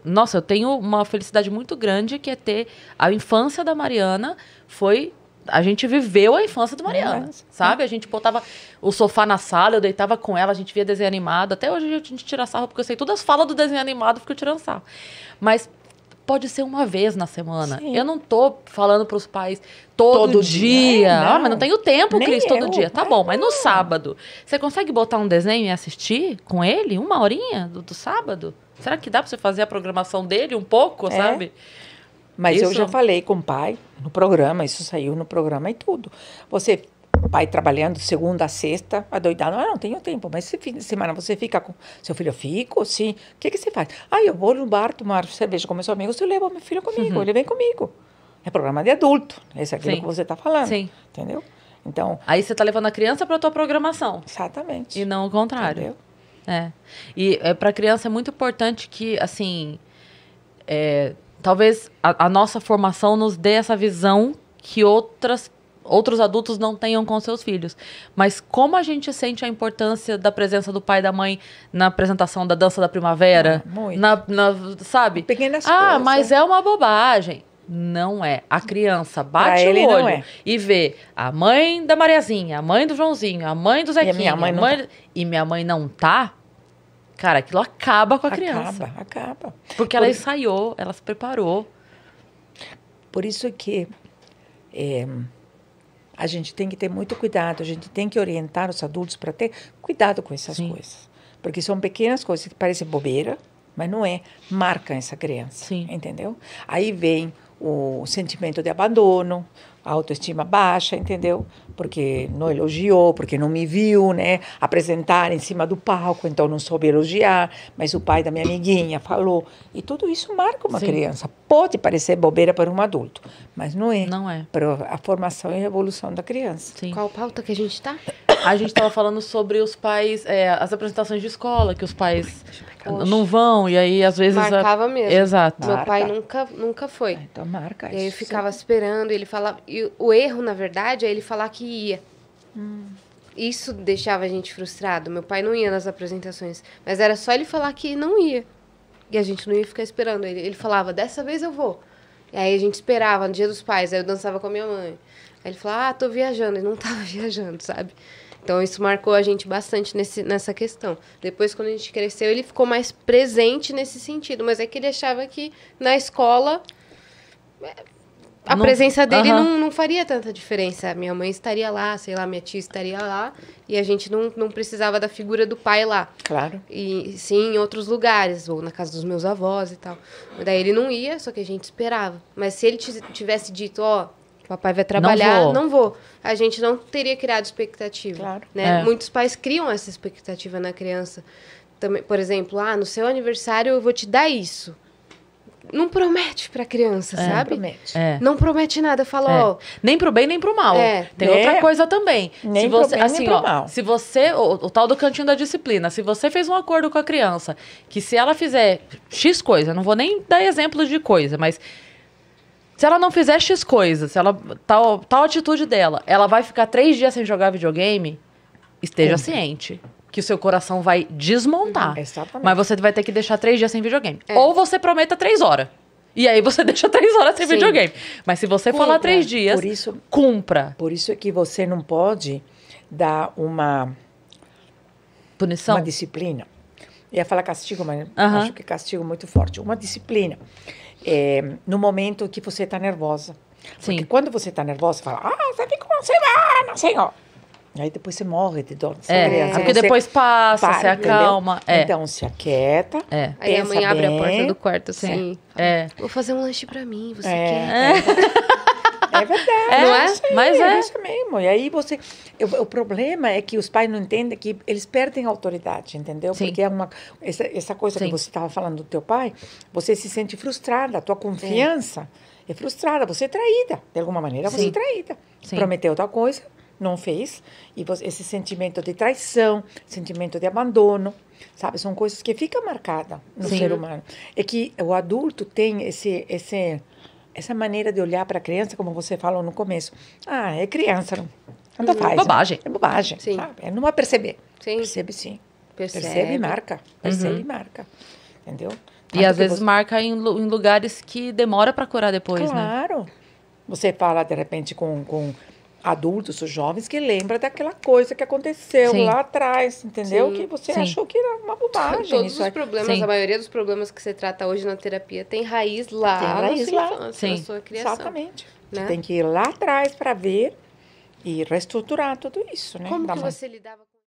Nossa, eu tenho uma felicidade muito grande que é ter a infância da Mariana. A gente viveu a infância da Mariana, sabe? A gente botava o sofá na sala, eu deitava com ela, a gente via desenho animado. Até hoje a gente tira sarro, porque eu sei todas as falas do desenho animado, fico tirando sarro. Mas pode ser uma vez na semana. Sim. Eu não tô falando pros pais todo dia. Mas não tenho tempo, Cris, todo dia. Tá bom, mas no sábado, você consegue botar um desenho e assistir com ele? 1 horinha do sábado? Será que dá pra você fazer a programação dele um pouco, sabe? Mas eu já falei com o pai no programa, isso saiu no programa e tudo. Pai trabalhando segunda a sexta, adoidado, não tenho tempo, mas esse fim de semana você fica com seu filho? Eu fico, sim. O que você faz? Eu vou no bar tomar cerveja com meus amigos, eu levo meu filho comigo, ele vem comigo. É programa de adulto, esse é aquilo que você está falando. Sim. Entendeu? Então, aí você está levando a criança para a tua programação. Exatamente. E não o contrário. Entendeu? E para a criança é muito importante que, assim, talvez a nossa formação nos dê essa visão que outros adultos não tenham com seus filhos. Mas como a gente sente a importância da presença do pai e da mãe na apresentação da Dança da Primavera? Muito. Sabe? Pequenas coisas. Mas é uma bobagem. Não é. A criança bate o olho e vê a mãe da Mariazinha, a mãe do Joãozinho, a mãe do Zequinha. E minha mãe não tá. Cara, aquilo acaba com a criança. Acaba. Porque ela ensaiou, ela se preparou. Por isso que a gente tem que ter muito cuidado, a gente tem que orientar os adultos para ter cuidado com essas coisas. Porque são pequenas coisas que parecem bobeira, mas não é. Marcam essa criança, entendeu? Aí vem o sentimento de abandono, a autoestima baixa, entendeu? Porque não elogiou, porque não me viu, né? Apresentar em cima do palco, então não soube elogiar, mas o pai da minha amiguinha falou. E tudo isso marca uma criança. Pode parecer bobeira para um adulto, mas não é. Não é. Para a formação e a evolução da criança. Sim. Qual pauta que a gente está? A gente estava falando sobre os pais, as apresentações de escola, que os pais não vão, e aí às vezes... Marcava mesmo. Exato. Meu pai nunca foi. Então marca isso. E aí eu ficava esperando, ele falava... E o erro, na verdade, é ele falar que ia. Isso deixava a gente frustrado. Meu pai não ia nas apresentações, mas era só ele falar que não ia. E a gente não ia ficar esperando. Ele falava, dessa vez eu vou. E aí a gente esperava, no Dia dos Pais, aí eu dançava com a minha mãe. Aí ele falava, tô viajando. Ele não tava viajando, sabe? Então, isso marcou a gente bastante nessa questão. Depois, quando a gente cresceu, ele ficou mais presente nesse sentido. Mas é que ele achava que na escola a presença dele não faria tanta diferença. Minha mãe estaria lá, sei lá, minha tia estaria lá. E a gente não precisava da figura do pai lá. Claro. E sim, em outros lugares, ou na casa dos meus avós e tal. Mas daí ele não ia, só que a gente esperava. Mas se ele tivesse dito, papai vai trabalhar, não vou. A gente não teria criado expectativa. Claro. Né? Muitos pais criam essa expectativa na criança. Também, por exemplo, no seu aniversário eu vou te dar isso. Não promete pra criança, sabe? Não promete. Não promete nada. Fala, nem pro bem, nem pro mal. Tem outra coisa também. Nem pro bem, nem pro mal. Se você... O tal do cantinho da disciplina. Se você fez um acordo com a criança, que se ela fizer X coisa, não vou nem dar exemplo de coisa, mas... Se ela não fizer X coisa, se ela tal atitude dela, ela vai ficar 3 dias sem jogar videogame, esteja ciente que o seu coração vai desmontar. Exatamente. Mas você vai ter que deixar 3 dias sem videogame. Ou você prometa 3 horas. E aí você deixa 3 horas sem videogame. Mas se você falar 3 dias, cumpra. Por isso é que você não pode dar uma... Punição? Uma disciplina. Ia falar castigo, mas acho que castigo é muito forte. Uma disciplina. No momento que você está nervosa. Porque quando você está nervosa, você fala, sabe como você vai, não sei, Aí depois você morre de dor. Porque depois passa, se acalma. Então, se aquieta, aí a mãe abre a porta do quarto assim, vou fazer um lanche pra mim, você quer? É verdade. Não é? Mas é isso mesmo. E aí você... O problema é que os pais não entendem que eles perdem a autoridade, entendeu? Sim. Porque essa coisa que você estava falando do teu pai, você se sente frustrada, a tua confiança é frustrada, você é traída. De alguma maneira, você é traída. Sim. Prometeu tal coisa, não fez. E esse sentimento de traição, sentimento de abandono, sabe? São coisas que ficam marcadas no ser humano. É que o adulto tem essa maneira de olhar para a criança, como você falou no começo. É criança, não faz. Bobagem. Né? É bobagem, sabe? Não vai perceber. Sim. Percebe sim. Percebe Percebe e marca. Percebe e marca. Entendeu? E às vezes marca em lugares que demora para curar depois, né? Claro. Você fala, de repente, com adultos ou jovens que lembra daquela coisa que aconteceu lá atrás, entendeu? Que você achou que era uma bobagem. Todos os problemas, a maioria dos problemas que você trata hoje na terapia tem raiz lá na sua infância, na sua criação. Exatamente. Né? Você tem que ir lá atrás para ver e reestruturar tudo isso, né? Como que você lidava